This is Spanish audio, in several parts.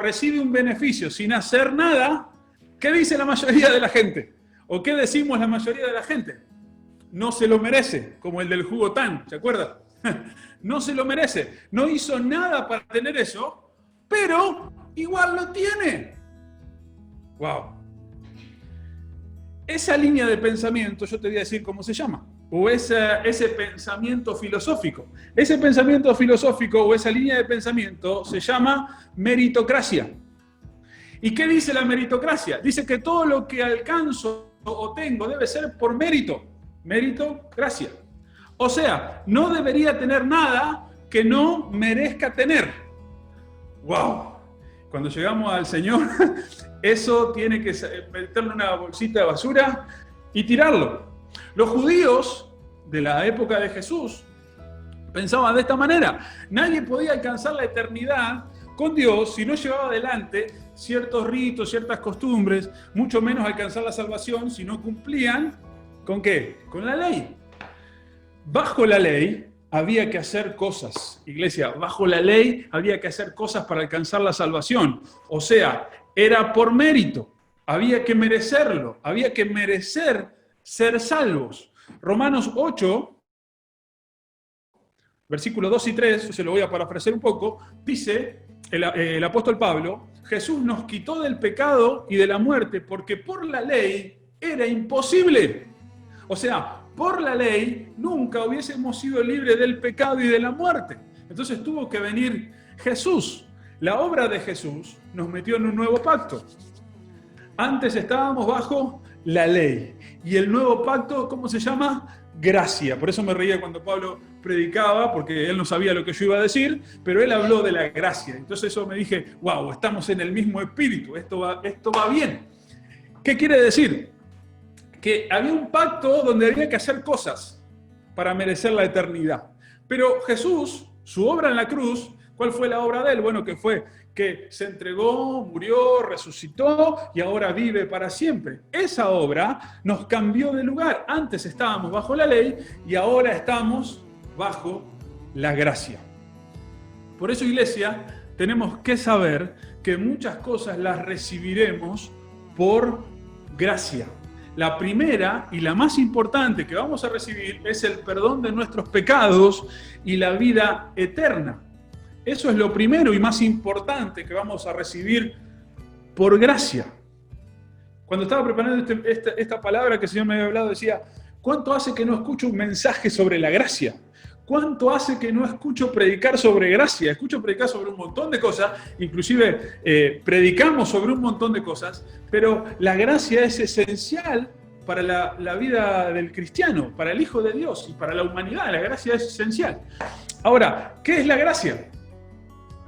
recibe un beneficio sin hacer nada, ¿qué dice la mayoría de la gente? ¿O qué decimos la mayoría de la gente? No se lo merece, como el del jugo Tan, ¿se acuerdan? No se lo merece, no hizo nada para tener eso, pero igual lo tiene. ¡Wow! Esa línea de pensamiento, yo te voy a decir cómo se llama, o ese pensamiento filosófico. Ese pensamiento filosófico o esa línea de pensamiento se llama meritocracia. ¿Y qué dice la meritocracia? Dice que todo lo que alcanzo o tengo debe ser por mérito. Meritocracia. O sea, no debería tener nada que no merezca tener. ¡Wow! Cuando llegamos al Señor, eso tiene que meterlo en una bolsita de basura y tirarlo. Los judíos de la época de Jesús pensaban de esta manera. Nadie podía alcanzar la eternidad con Dios si no llevaba adelante ciertos ritos, ciertas costumbres, mucho menos alcanzar la salvación si no cumplían, ¿con qué? Con la ley. Bajo la ley había que hacer cosas, iglesia, bajo la ley había que hacer cosas para alcanzar la salvación. O sea, era por mérito, había que merecerlo, había que merecer ser salvos. Romanos 8, versículos 2 y 3, se lo voy a parafrasear un poco, dice el apóstol Pablo, Jesús nos quitó del pecado y de la muerte porque por la ley era imposible. O sea, por la ley nunca hubiésemos sido libres del pecado y de la muerte. Entonces tuvo que venir Jesús. La obra de Jesús nos metió en un nuevo pacto. Antes estábamos bajo la ley. Y el nuevo pacto, ¿cómo se llama? Gracia. Por eso me reía cuando Pablo predicaba, porque él no sabía lo que yo iba a decir, pero él habló de la gracia. Entonces eso me dije, wow, estamos en el mismo espíritu, esto va bien. ¿Qué quiere decir? Que había un pacto donde había que hacer cosas para merecer la eternidad. Pero Jesús, su obra en la cruz, ¿cuál fue la obra de él? Bueno, que fue que se entregó, murió, resucitó y ahora vive para siempre. Esa obra nos cambió de lugar. Antes estábamos bajo la ley y ahora estamos bajo la gracia. Por eso, iglesia, tenemos que saber que muchas cosas las recibiremos por gracia. La primera y la más importante que vamos a recibir es el perdón de nuestros pecados y la vida eterna. Eso es lo primero y más importante que vamos a recibir por gracia. Cuando estaba preparando esta palabra que el Señor me había hablado, decía, ¿cuánto hace que no escucho un mensaje sobre la gracia? ¿Cuánto hace que no escucho predicar sobre gracia? Escucho predicar sobre un montón de cosas, inclusive predicamos sobre un montón de cosas, pero la gracia es esencial para la vida del cristiano, para el Hijo de Dios y para la humanidad. La gracia es esencial. Ahora, ¿qué es la gracia?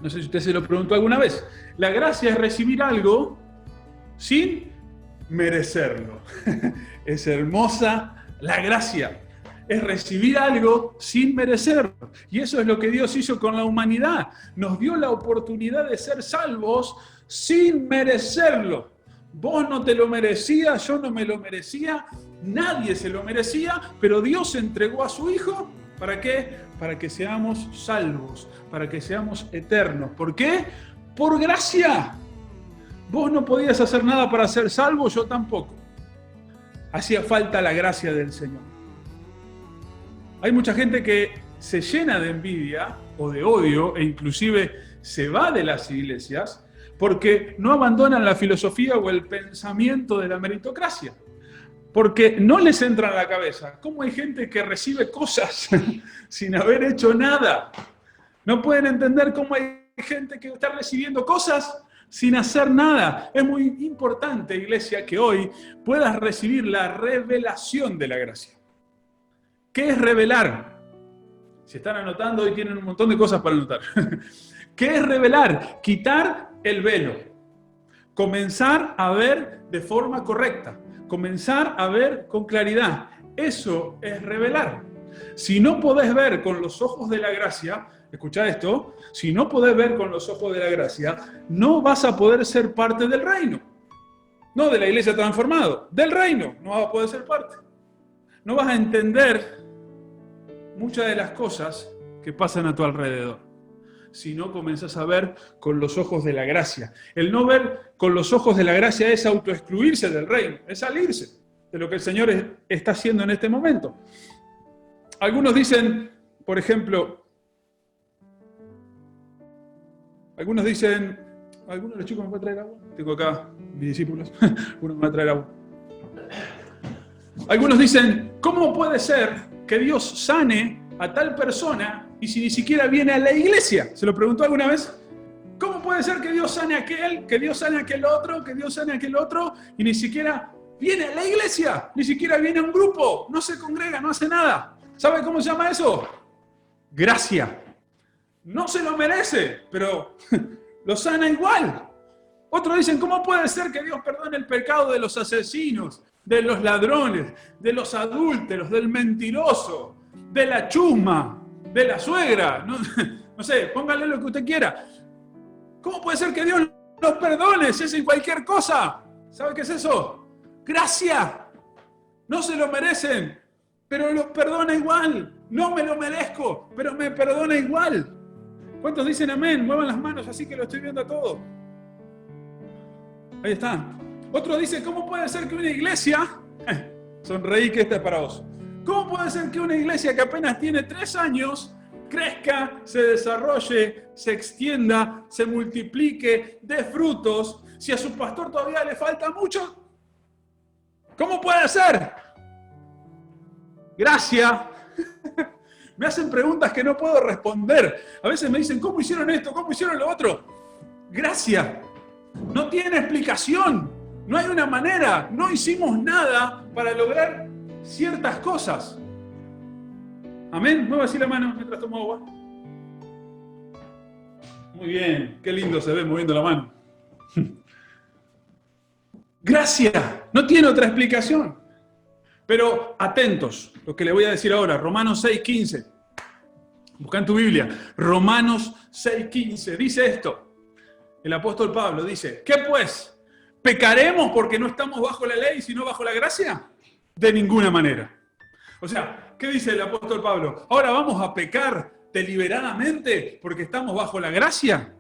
No sé si usted se lo preguntó alguna vez. La gracia es recibir algo sin merecerlo. Es hermosa la gracia. Es recibir algo sin merecerlo. Y eso es lo que Dios hizo con la humanidad. Nos dio la oportunidad de ser salvos sin merecerlo. Vos no te lo merecías, yo no me lo merecía, nadie se lo merecía, pero Dios entregó a su Hijo. ¿Para qué? Para que seamos salvos, para que seamos eternos. ¿Por qué? Por gracia. Vos no podías hacer nada para ser salvo, yo tampoco. Hacía falta la gracia del Señor. Hay mucha gente que se llena de envidia o de odio e inclusive se va de las iglesias porque no abandonan la filosofía o el pensamiento de la meritocracia. Porque no les entra en la cabeza cómo hay gente que recibe cosas sin haber hecho nada. No pueden entender cómo hay gente que está recibiendo cosas sin hacer nada. Es muy importante, iglesia, que hoy puedas recibir la revelación de la gracia. ¿Qué es revelar? Si están anotando, hoy tienen un montón de cosas para anotar. ¿Qué es revelar? Quitar el velo. Comenzar a ver de forma correcta. Comenzar a ver con claridad. Eso es revelar. Si no podés ver con los ojos de la gracia, escuchá esto, si no podés ver con los ojos de la gracia, no vas a poder ser parte del reino. No de la iglesia transformado, del reino no vas a poder ser parte. No vas a entender muchas de las cosas que pasan a tu alrededor. si no comenzás a ver con los ojos de la gracia. El no ver con los ojos de la gracia es autoexcluirse del reino, es salirse de lo que el Señor está haciendo en este momento. Algunos dicen, por ejemplo, algunos de los chicos me pueden traer agua. Tengo acá mis discípulos, uno me va a traer agua. Algunos dicen, ¿cómo puede ser que Dios sane a tal persona y si ni siquiera viene a la iglesia? ¿Se lo preguntó alguna vez? ¿Cómo puede ser que Dios sane a aquel, que Dios sane a aquel otro, que Dios sane a aquel otro y ni siquiera viene a la iglesia? Ni siquiera viene a un grupo, no se congrega, no hace nada. ¿Sabe cómo se llama eso? Gracia. No se lo merece, pero lo sana igual. Otros dicen, ¿cómo puede ser que Dios perdone el pecado de los asesinos, de los ladrones, de los adúlteros, del mentiroso, de la chusma, de la suegra? No sé, póngale lo que usted quiera. ¿Cómo puede ser que Dios los perdone si es en cualquier cosa? ¿Sabe qué es eso? Gracia. No se lo merecen, pero los perdona igual. No me lo merezco, pero me perdona igual. ¿Cuántos dicen amén? Muevan las manos, así que lo estoy viendo a todo. Ahí está. Otro dice, ¿cómo puede ser que una iglesia... sonreí que esta es para vos. ¿Cómo puede ser que una iglesia que apenas tiene 3 años crezca, se desarrolle, se extienda, se multiplique, dé frutos, si a su pastor todavía le falta mucho? ¿Cómo puede ser? Gracia. Me hacen preguntas que no puedo responder. A veces me dicen, ¿cómo hicieron esto? ¿Cómo hicieron lo otro? Gracia. No tiene explicación. No hay una manera. No hicimos nada para lograr ciertas cosas. Amén. Mueva así la mano mientras tomo agua. Muy bien. Qué lindo se ve moviendo la mano. Gracia. No tiene otra explicación. Pero atentos, lo que le voy a decir ahora, Romanos 6:15. Busca en tu Biblia, Romanos 6:15. Dice esto, el apóstol Pablo dice, ¿qué pues? ¿Pecaremos porque no estamos bajo la ley, sino bajo la gracia? De ninguna manera. O sea, ¿qué dice el apóstol Pablo? ¿Ahora vamos a pecar deliberadamente porque estamos bajo la gracia?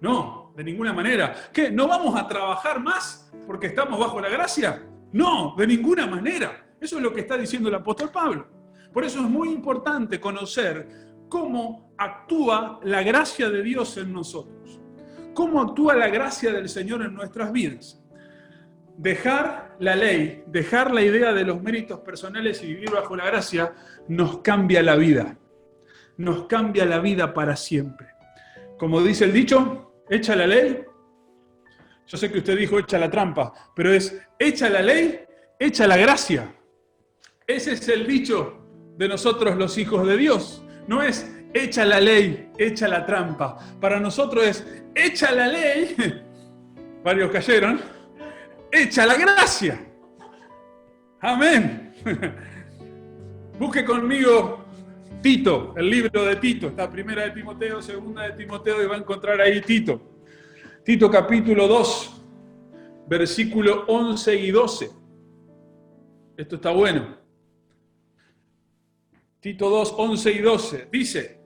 No, de ninguna manera. ¿Qué? ¿No vamos a trabajar más porque estamos bajo la gracia? No, de ninguna manera. Eso es lo que está diciendo el apóstol Pablo. Por eso es muy importante conocer cómo actúa la gracia de Dios en nosotros. Cómo actúa la gracia del Señor en nuestras vidas. Dejar la ley, dejar la idea de los méritos personales y vivir bajo la gracia nos cambia la vida. Nos cambia la vida para siempre. Como dice el dicho, echa la ley. Yo sé que usted dijo echa la trampa, pero es echa la ley, echa la gracia. Ese es el dicho de nosotros los hijos de Dios. No es echa la ley, echa la trampa. Para nosotros es echa la ley, varios cayeron, echa la gracia. Amén. Busque conmigo Tito, el libro de Tito. Está primera de Timoteo, segunda de Timoteo y va a encontrar ahí Tito. Tito capítulo 2, versículo 11 y 12. Esto está bueno. Tito 2, 11 y 12. Dice,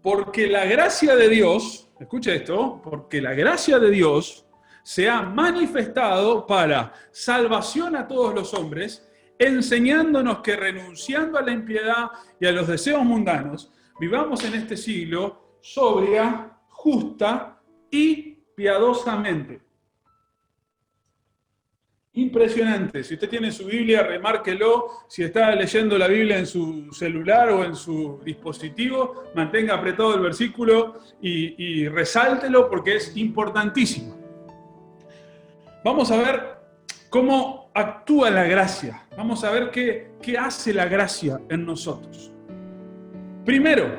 porque la gracia de Dios, escucha esto, porque la gracia de Dios se ha manifestado para salvación a todos los hombres, enseñándonos que renunciando a la impiedad y a los deseos mundanos, vivamos en este siglo sobria, justa y piadosamente. Impresionante. Si usted tiene su Biblia, remárquelo. Si está leyendo la Biblia en su celular o en su dispositivo, mantenga apretado el versículo y resáltelo porque es importantísimo. Vamos a ver cómo actúa la gracia. Vamos a ver qué hace la gracia en nosotros. Primero,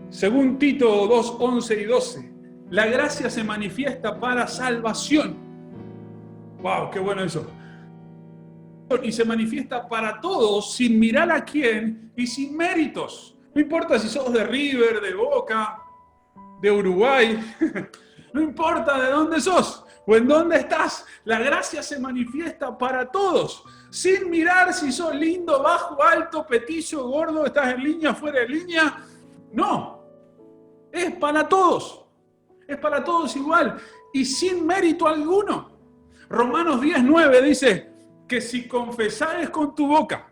según Tito 2, 11 y 12, la gracia se manifiesta para salvación. ¡Wow! ¡Qué bueno eso! Y se manifiesta para todos, sin mirar a quién y sin méritos. No importa si sos de River, de Boca, de Uruguay. No importa de dónde sos o en dónde estás. La gracia se manifiesta para todos. Sin mirar si sos lindo, bajo, alto, petizo, gordo, estás en línea, fuera de línea. No. Es para todos. Es para todos igual. Y sin mérito alguno. Romanos 10:9 dice que si confesares con tu boca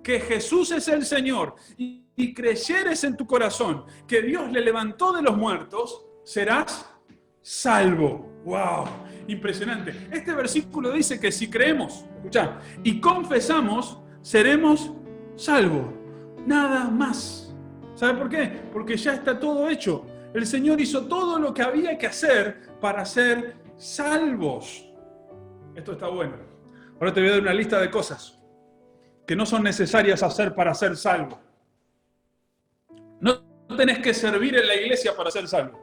que Jesús es el Señor y creyeres en tu corazón que Dios le levantó de los muertos, serás salvo. ¡Wow! Impresionante. Este versículo dice que si creemos, escuchá, y confesamos, seremos salvos. Nada más. ¿Sabe por qué? Porque ya está todo hecho. El Señor hizo todo lo que había que hacer para ser salvos. Esto está bueno. Ahora te voy a dar una lista de cosas que no son necesarias hacer para ser salvo. No tenés que servir en la iglesia para ser salvo.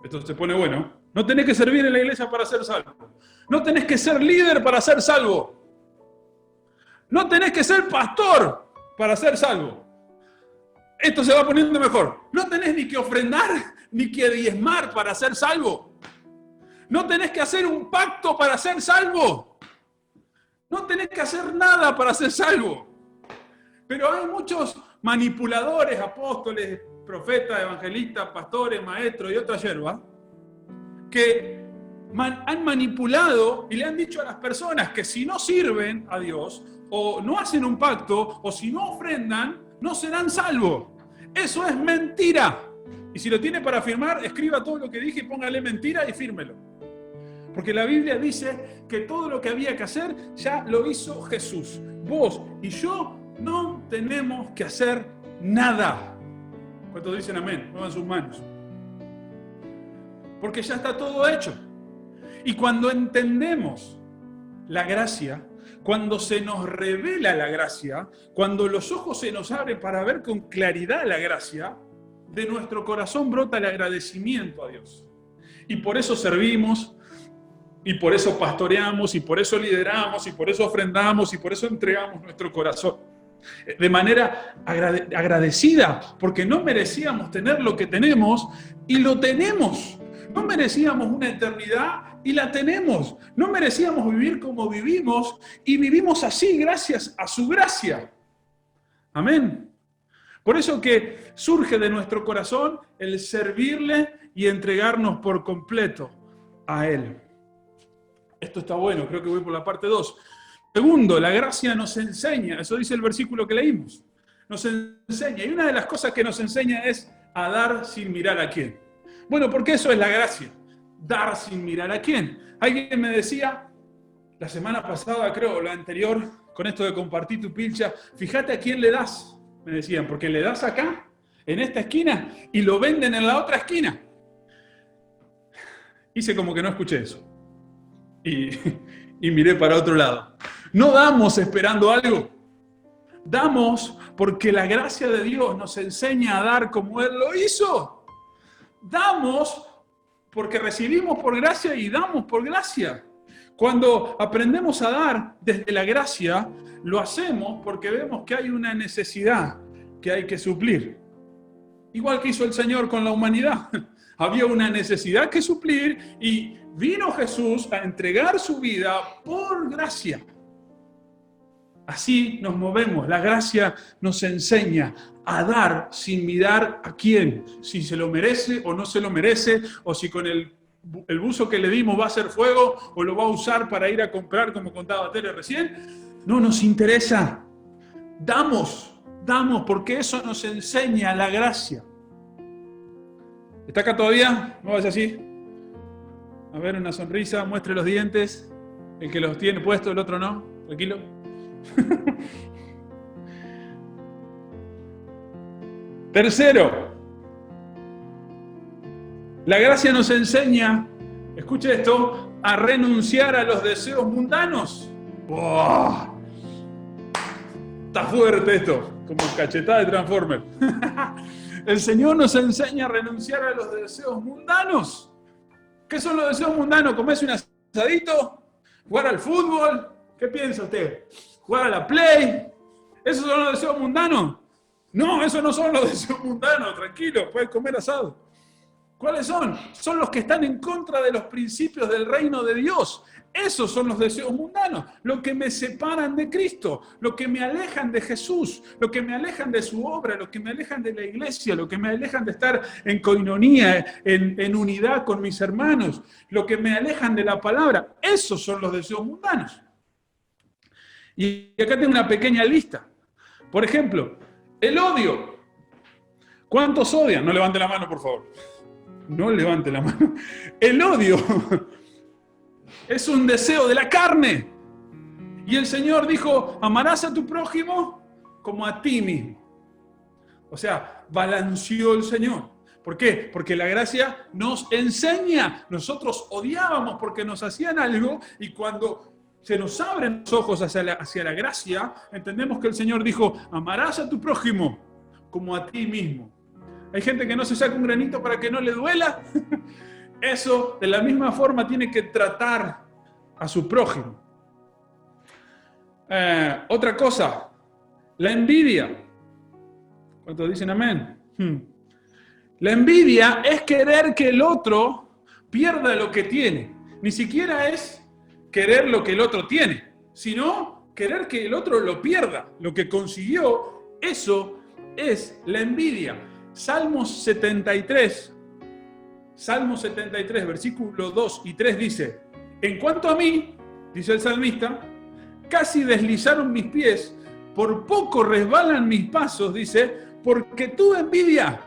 Esto se pone bueno. No tenés que servir en la iglesia para ser salvo. No tenés que ser líder para ser salvo. No tenés que ser pastor para ser salvo. Esto se va poniendo mejor. No tenés ni que ofrendar ni que diezmar para ser salvo. No tenés que hacer un pacto para ser salvo. No tenés que hacer nada para ser salvo. Pero hay muchos manipuladores, apóstoles, profetas, evangelistas, pastores, maestros y otra yerba que han manipulado y le han dicho a las personas que si no sirven a Dios o no hacen un pacto o si no ofrendan, no serán salvos. Eso es mentira. Y si lo tiene para firmar, escriba todo lo que dije y póngale mentira y fírmelo. Porque la Biblia dice que todo lo que había que hacer ya lo hizo Jesús. Vos y yo no tenemos que hacer nada. ¿Cuántos dicen amén? Muevan sus manos. Porque ya está todo hecho. Y cuando entendemos la gracia, cuando se nos revela la gracia, cuando los ojos se nos abren para ver con claridad la gracia, de nuestro corazón brota el agradecimiento a Dios. Y por eso servimos, y por eso pastoreamos, y por eso lideramos, y por eso ofrendamos, y por eso entregamos nuestro corazón. De manera agradecida, porque no merecíamos tener lo que tenemos, y lo tenemos. No merecíamos una eternidad, y la tenemos. No merecíamos vivir como vivimos, y vivimos así gracias a su gracia. Amén. Por eso que surge de nuestro corazón el servirle y entregarnos por completo a Él. Esto está bueno, creo que voy por la parte 2. Segundo, la gracia nos enseña, eso dice el versículo que leímos, nos enseña, y una de las cosas que nos enseña es a dar sin mirar a quién. Bueno, porque eso es la gracia, dar sin mirar a quién. Alguien me decía, la semana pasada creo, o la anterior, con esto de compartir tu pilcha, fíjate a quién le das, me decían, porque le das acá, en esta esquina, y lo venden en la otra esquina. Hice como que no escuché eso. Y miré para otro lado. No damos esperando algo. Damos porque la gracia de Dios nos enseña a dar como Él lo hizo. Damos porque recibimos por gracia y damos por gracia. Cuando aprendemos a dar desde la gracia, lo hacemos porque vemos que hay una necesidad que hay que suplir. Igual que hizo el Señor con la humanidad. Había una necesidad que suplir y vino Jesús a entregar su vida por gracia. Así nos movemos. La gracia nos enseña a dar sin mirar a quién. Si se lo merece o no se lo merece, o si con el buzo que le dimos va a hacer fuego o lo va a usar para ir a comprar, como contaba Tere recién. No nos interesa. Damos porque eso nos enseña la gracia. ¿Está acá todavía? ¿No vaya así? A ver, una sonrisa, muestre los dientes. El que los tiene puestos, el otro no. Tranquilo. Tercero, la gracia nos enseña, escuche esto, a renunciar a los deseos mundanos. ¡Oh! Está fuerte esto, como cachetada de Transformer. El Señor nos enseña a renunciar a los deseos mundanos. ¿Qué son los deseos mundanos? ¿Comerse un asadito? ¿Jugar al fútbol? ¿Qué piensa usted? ¿Jugar a la Play? ¿Esos son los deseos mundanos? No, esos no son los deseos mundanos, tranquilo, puedes comer asado. ¿Cuáles son? Son los que están en contra de los principios del reino de Dios. Esos son los deseos mundanos, lo que me separan de Cristo, lo que me alejan de Jesús, lo que me alejan de su obra, lo que me alejan de la iglesia, lo que me alejan de estar en coinonía, en unidad con mis hermanos, lo que me alejan de la palabra. Esos son los deseos mundanos. Y acá tengo una pequeña lista. Por ejemplo, el odio. ¿Cuántos odian? No levante la mano, por favor. No levante la mano. El odio es un deseo de la carne. Y el Señor dijo, amarás a tu prójimo como a ti mismo. O sea, balanceó el Señor. ¿Por qué? Porque la gracia nos enseña. Nosotros odiábamos porque nos hacían algo y cuando se nos abren los ojos hacia la gracia, entendemos que el Señor dijo, amarás a tu prójimo como a ti mismo. Hay gente que no se saca un granito para que no le duela. Eso, de la misma forma, tiene que tratar a su prójimo. Otra cosa, la envidia. ¿Cuántos dicen amén? La envidia es querer que el otro pierda lo que tiene. Ni siquiera es querer lo que el otro tiene, sino querer que el otro lo pierda. Lo que consiguió, eso es la envidia. Salmos 73, versículos 2 y 3 dice, en cuanto a mí, dice el salmista, casi deslizaron mis pies, por poco resbalan mis pasos, dice, porque tuve envidia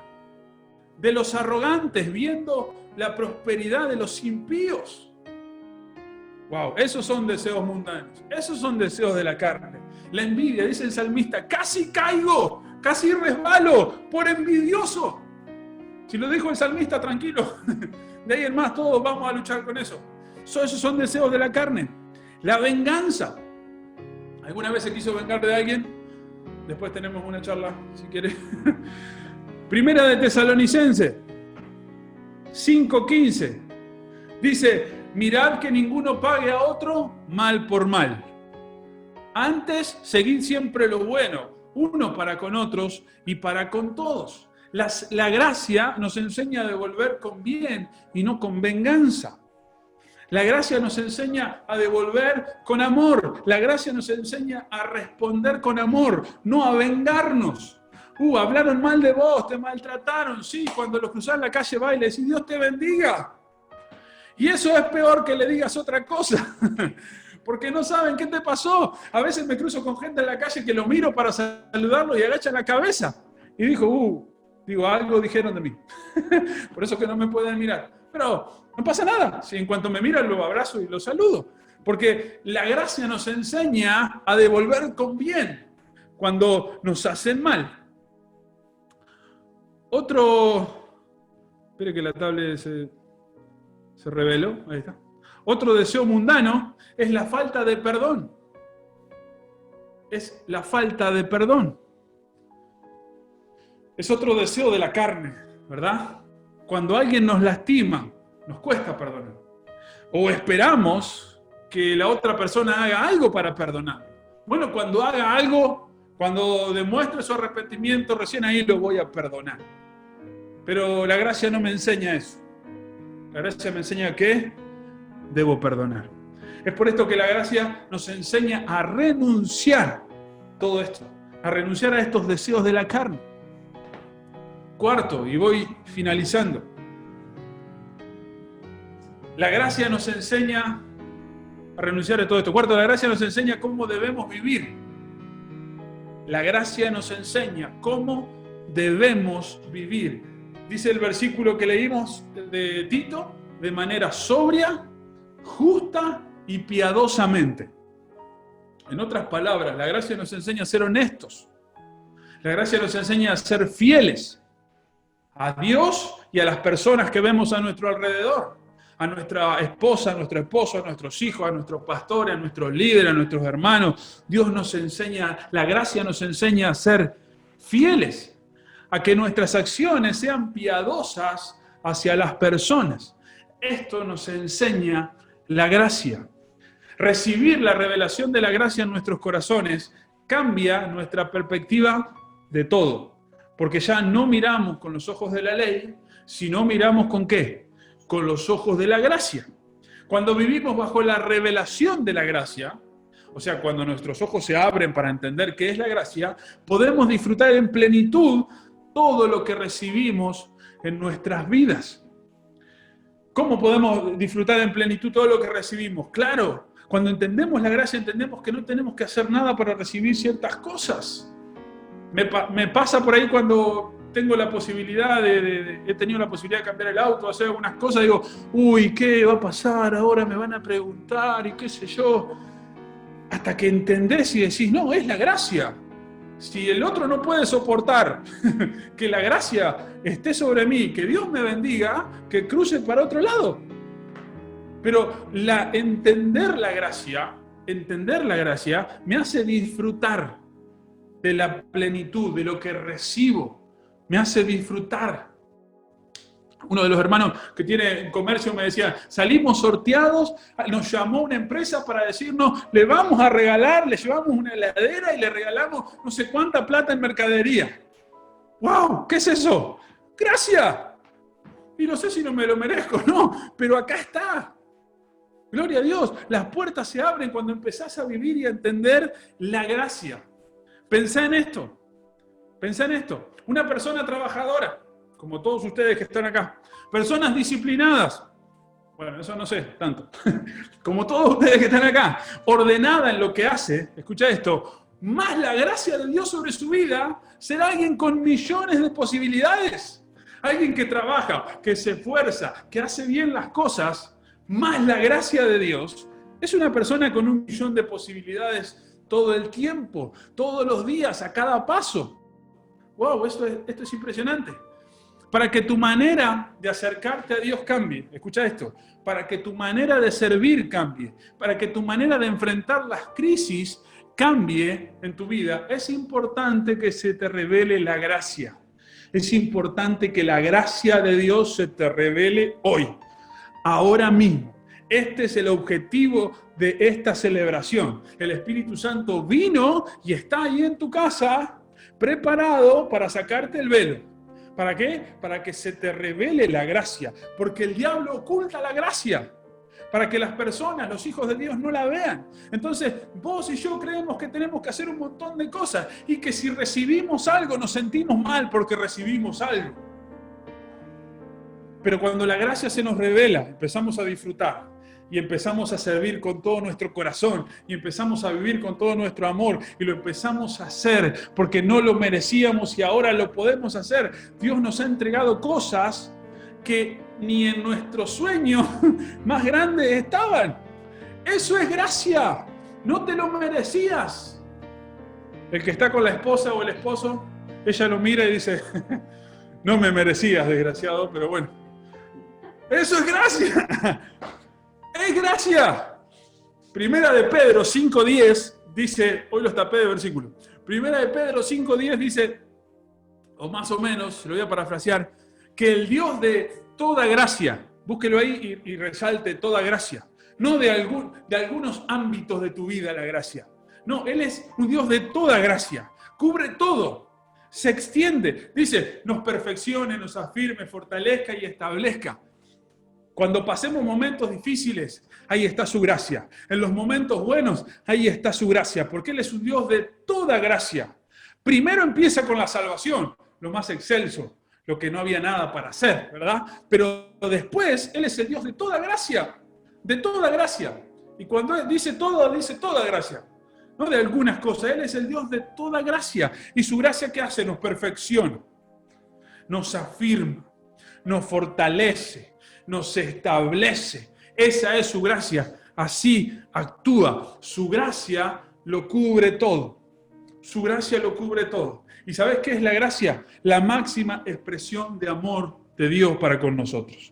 de los arrogantes, viendo la prosperidad de los impíos. Wow, esos son deseos mundanos, esos son deseos de la carne. La envidia, dice el salmista, casi caigo, casi resbalo por envidioso. Si lo dijo el salmista, tranquilo. De ahí en más todos vamos a luchar con eso. Esos son deseos de la carne. La venganza. ¿Alguna vez se quiso vengar de alguien? Después tenemos una charla, si quieres. Primera de Tesalonicenses 5:15. Dice, mirad que ninguno pague a otro mal por mal. Antes, seguid siempre lo bueno, uno para con otros y para con todos. La gracia nos enseña a devolver con bien y no con venganza. La gracia nos enseña a devolver con amor. La gracia nos enseña a responder con amor, no a vengarnos. Hablaron mal de vos, te maltrataron. Sí, cuando los cruzás en la calle va y le decís, Dios te bendiga. Y eso es peor que le digas otra cosa. Porque no saben qué te pasó. A veces me cruzo con gente en la calle que lo miro para saludarlo y agacha la cabeza. Y digo, algo dijeron de mí. Por eso que no me pueden mirar. Pero no pasa nada. Si en cuanto me miran lo abrazo y lo saludo. Porque la gracia nos enseña a devolver con bien cuando nos hacen mal. Espere que la tablet se reveló. Ahí está. Otro deseo mundano es la falta de perdón. Es la falta de perdón. Es otro deseo de la carne, ¿verdad? Cuando alguien nos lastima, nos cuesta perdonar. O esperamos que la otra persona haga algo para perdonar. Bueno, cuando haga algo, cuando demuestre su arrepentimiento, recién ahí lo voy a perdonar. Pero la gracia no me enseña eso. La gracia me enseña que debo perdonar. Es por esto que la gracia nos enseña a renunciar todo esto, a renunciar a estos deseos de la carne. Cuarto, y voy finalizando. La gracia nos enseña a renunciar a todo esto. Cuarto, la gracia nos enseña cómo debemos vivir. La gracia nos enseña cómo debemos vivir. Dice el versículo que leímos de Tito, de manera sobria, justa y piadosamente. En otras palabras, la gracia nos enseña a ser honestos. La gracia nos enseña a ser fieles a Dios y a las personas que vemos a nuestro alrededor. A nuestra esposa, a nuestro esposo, a nuestros hijos, a nuestros pastores, a nuestros líderes, a nuestros hermanos. Dios nos enseña, la gracia nos enseña a ser fieles, a que nuestras acciones sean piadosas hacia las personas. Esto nos enseña la gracia. Recibir la revelación de la gracia en nuestros corazones cambia nuestra perspectiva de todo, porque ya no miramos con los ojos de la ley, si no miramos ¿con qué? Con los ojos de la gracia. Cuando vivimos bajo la revelación de la gracia, o sea, cuando nuestros ojos se abren para entender qué es la gracia, podemos disfrutar en plenitud todo lo que recibimos en nuestras vidas. ¿Cómo podemos disfrutar en plenitud todo lo que recibimos? Claro, cuando entendemos la gracia, entendemos que no tenemos que hacer nada para recibir ciertas cosas. Me pasa por ahí cuando tengo la posibilidad he tenido la posibilidad de cambiar el auto, hacer algunas cosas, digo, uy, ¿qué va a pasar? Ahora me van a preguntar y qué sé yo. Hasta que entendés y decís, no, es la gracia. Si el otro no puede soportar que la gracia esté sobre mí, que Dios me bendiga, que cruce para otro lado. Pero entender la gracia me hace disfrutar de la plenitud, de lo que recibo. Me hace disfrutar. Uno de los hermanos que tiene comercio me decía, salimos sorteados, nos llamó una empresa para decirnos, le vamos a regalar, le llevamos una heladera y le regalamos no sé cuánta plata en mercadería. ¡Wow! ¿Qué es eso? ¡Gracia! Y no sé si no me lo merezco, no, pero acá está. Gloria a Dios, las puertas se abren cuando empezás a vivir y a entender la gracia. Pensá en esto. Una persona trabajadora, como todos ustedes que están acá. Personas disciplinadas. Bueno, eso no sé tanto. Como todos ustedes que están acá. Ordenada en lo que hace. Escucha esto. Más la gracia de Dios sobre su vida, será alguien con millones de posibilidades. Alguien que trabaja, que se esfuerza, que hace bien las cosas. Más la gracia de Dios. Es una persona con 1.000.000 de posibilidades todo el tiempo, todos los días, a cada paso. ¡Wow! Esto es impresionante. Para que tu manera de acercarte a Dios cambie, escucha esto, para que tu manera de servir cambie, para que tu manera de enfrentar las crisis cambie en tu vida, es importante que se te revele la gracia. Es importante que la gracia de Dios se te revele hoy, ahora mismo. Este es el objetivo de esta celebración. El Espíritu Santo vino y está ahí en tu casa, preparado para sacarte el velo. ¿Para qué? Para que se te revele la gracia. Porque el diablo oculta la gracia. Para que las personas, los hijos de Dios, no la vean. Entonces, vos y yo creemos que tenemos que hacer un montón de cosas. Y que si recibimos algo, nos sentimos mal porque recibimos algo. Pero cuando la gracia se nos revela, empezamos a disfrutar. Y empezamos a servir con todo nuestro corazón. Y empezamos a vivir con todo nuestro amor. Y lo empezamos a hacer porque no lo merecíamos y ahora lo podemos hacer. Dios nos ha entregado cosas que ni en nuestro sueño más grande estaban. Eso es gracia. No te lo merecías. El que está con la esposa o el esposo, ella lo mira y dice, no me merecías, desgraciado, pero bueno. Eso es gracia. ¡Es gracia! Primera de Pedro 5.10 dice, hoy los tapé de versículo. Primera de Pedro 5.10 dice, o más o menos, lo voy a parafrasear, que el Dios de toda gracia, búsquelo ahí y resalte toda gracia. No de algunos ámbitos de tu vida la gracia. No, Él es un Dios de toda gracia. Cubre todo. Se extiende. Dice, nos perfeccione, nos afirme, fortalezca y establezca. Cuando pasemos momentos difíciles, ahí está su gracia. En los momentos buenos, ahí está su gracia, porque Él es un Dios de toda gracia. Primero empieza con la salvación, lo más excelso, lo que no había nada para hacer, ¿verdad? Pero después, Él es el Dios de toda gracia, de toda gracia. Y cuando Él dice toda gracia, no de algunas cosas. Él es el Dios de toda gracia. Y su gracia, ¿qué hace? Nos perfecciona, nos afirma, nos fortalece, nos establece. Esa es su gracia. Así actúa. Su gracia lo cubre todo. Su gracia lo cubre todo. ¿Y sabes qué es la gracia? La máxima expresión de amor de Dios para con nosotros.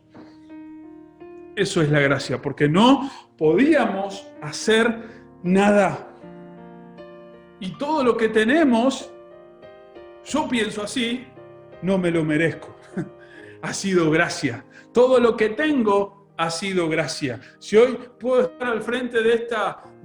Eso es la gracia, porque no podíamos hacer nada. Y todo lo que tenemos, yo pienso así, no me lo merezco. Ha sido gracia. Todo lo que tengo ha sido gracia. Si hoy puedo estar al frente de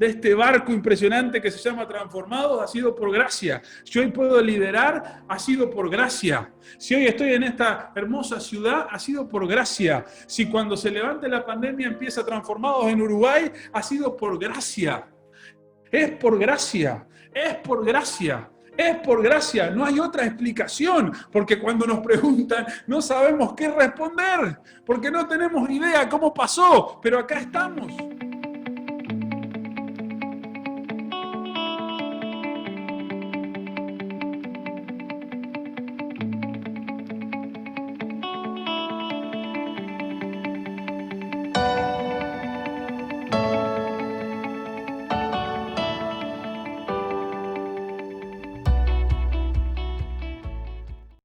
este barco impresionante que se llama Transformados, ha sido por gracia. Si hoy puedo liderar, ha sido por gracia. Si hoy estoy en esta hermosa ciudad, ha sido por gracia. Si cuando se levante la pandemia empieza Transformados en Uruguay, ha sido por gracia. Es por gracia, es por gracia. Es por gracia, no hay otra explicación, porque cuando nos preguntan no sabemos qué responder, porque no tenemos idea cómo pasó, pero acá estamos.